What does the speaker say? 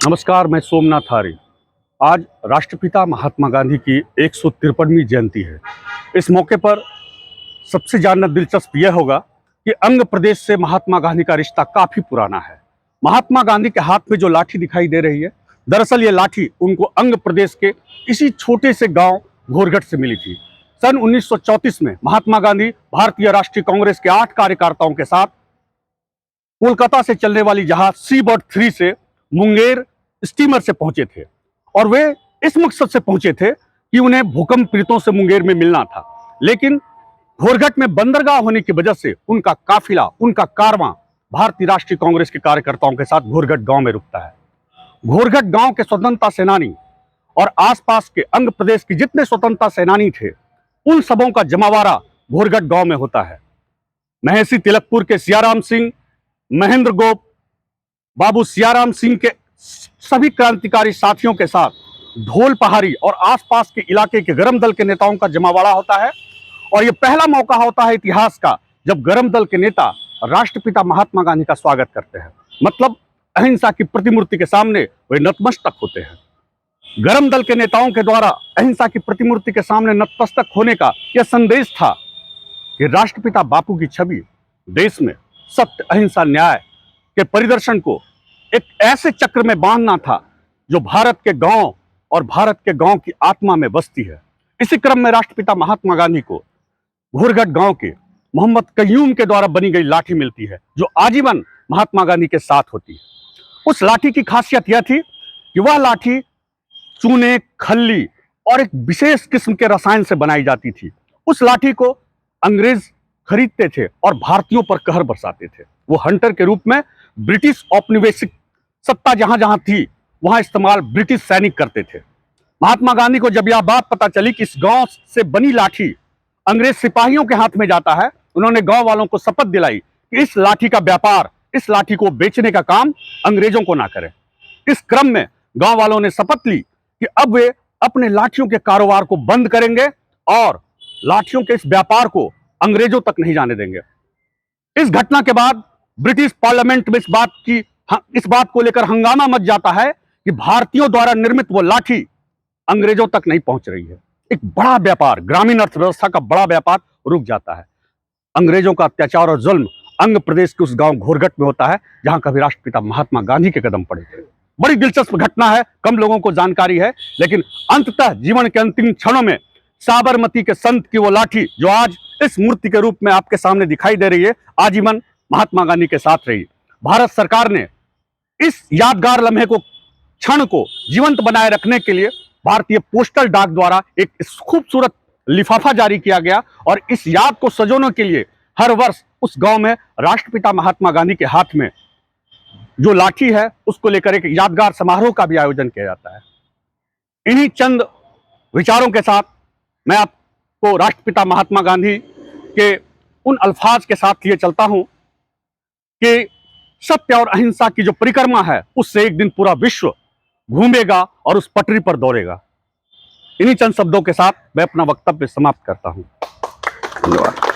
नमस्कार, मैं सोमनाथ आर्य। आज राष्ट्रपिता महात्मा गांधी की 153वीं जयंती है। इस मौके पर सबसे जानना दिलचस्प यह होगा कि अंग प्रदेश से महात्मा गांधी का रिश्ता काफी पुराना है। महात्मा गांधी के हाथ में जो लाठी दिखाई दे रही है, दरअसल ये लाठी उनको अंग प्रदेश के इसी छोटे से गांव घोरघट से मिली थी। सन 1934 में महात्मा गांधी भारतीय राष्ट्रीय कांग्रेस के 8 कार्यकर्ताओं के साथ कोलकाता से चलने वाली जहाज सी बर्ड 3 से मुंगेर स्टीमर से पहुंचे थे और वे इस मकसद से पहुंचे थे कि उन्हें भूकंप पीड़ितों से मुंगेर में मिलना था। लेकिन घोरघट में बंदरगाह होने की वजह से उनका काफिला, उनका कारवां भारतीय राष्ट्रीय कांग्रेस के कार्यकर्ताओं के साथ घोरघट गांव में रुकता है। घोरघट गांव के स्वतंत्रता सेनानी और आसपास के अंग प्रदेश के जितने स्वतंत्रता सेनानी थे, उन सबों का जमावाड़ा घोरघट गांव में होता है। महर्षि तिलकपुर के सियाराम सिंह, महेंद्र गोप, बाबू सियाराम सिंह के सभी क्रांतिकारी साथियों के साथ ढोल पहाड़ी और आसपास के इलाके के गरम दल के नेताओं का जमावाड़ा होता है। और यह पहला मौका होता है इतिहास का जब गरम दल के नेता राष्ट्रपिता महात्मा गांधी का स्वागत करते हैं। मतलब अहिंसा की प्रतिमूर्ति के सामने वे नतमस्तक होते हैं। गरम दल के नेताओं के द्वारा अहिंसा की प्रतिमूर्ति के सामने नतमस्तक होने का यह संदेश था कि राष्ट्रपिता बापू की छवि देश में सत्य, अहिंसा, न्याय के परिदर्शन को एक ऐसे चक्र में बांधना था जो भारत के गांव और भारत के गांव की आत्मा में बसती है। इसी क्रम में राष्ट्रपिता महात्मा गांधी को घोरघट गांव के मोहम्मद कय्यूम के द्वारा बनी गई लाठी मिलती है, जो आजीवन महात्मा गांधी के साथ होती है। उस लाठी की खासियत यह थी कि वह लाठी चूने, खल्ली और एक विशेष किस्म के रसायन से बनाई जाती थी। उस लाठी को अंग्रेज खरीदते थे और भारतीयों पर कहर बरसाते थे। वो हंटर के रूप में ब्रिटिश औपनिवेशिक सत्ता जहां जहां थी वहां इस्तेमाल ब्रिटिश सैनिक करते थे। महात्मा गांधी को जब यह बात पता चली कि इस गांव से बनी लाठी अंग्रेज सिपाहियों के हाथ में जाता है, उन्होंने गांव वालों को शपथ दिलाई कि इस लाठी का व्यापार, इस लाठी को बेचने का काम अंग्रेजों को ना करें। इस क्रम में गांव वालों ने शपथ ली कि अब वे अपने लाठियों के कारोबार को बंद करेंगे और लाठियों के इस व्यापार को अंग्रेजों तक नहीं जाने देंगे। इस घटना के बाद ब्रिटिश पार्लियामेंट में इस बात को लेकर हंगामा मच जाता है कि भारतीयों द्वारा निर्मित वो लाठी अंग्रेजों तक नहीं पहुंच रही है। एक बड़ा व्यापार, ग्रामीण अर्थव्यवस्था का बड़ा व्यापार रुक जाता है। अंग्रेजों का अत्याचार और जुल्म अंग प्रदेश के उस गांव घोरघट में होता है जहां कभी राष्ट्रपिता महात्मा गांधी के कदम पड़े थे। बड़ी दिलचस्प घटना है, कम लोगों को जानकारी है, लेकिन अंततः जीवन के अंतिम क्षणों में साबरमती के संत की वो लाठी जो आज इस मूर्ति के रूप में आपके सामने दिखाई दे रही है, आजीवन महात्मा गांधी के साथ रही। भारत सरकार ने इस यादगार लम्हे को, क्षण को जीवंत बनाए रखने के लिए भारतीय पोस्टल डाक द्वारा एक खूबसूरत लिफाफा जारी किया गया और इस याद को सजोने के लिए हर वर्ष उस गांव में राष्ट्रपिता महात्मा गांधी के हाथ में जो लाठी है उसको लेकर एक यादगार समारोह का भी आयोजन किया जाता है। इन्हीं चंद विचारों के साथ मैं आपको राष्ट्रपिता महात्मा गांधी के उन अल्फाज के साथ लिए चलता हूं कि सत्य और अहिंसा की जो परिक्रमा है उससे एक दिन पूरा विश्व घूमेगा और उस पटरी पर दौड़ेगा। इन्हीं चंद शब्दों के साथ मैं अपना वक्तव्य समाप्त करता हूं। धन्यवाद।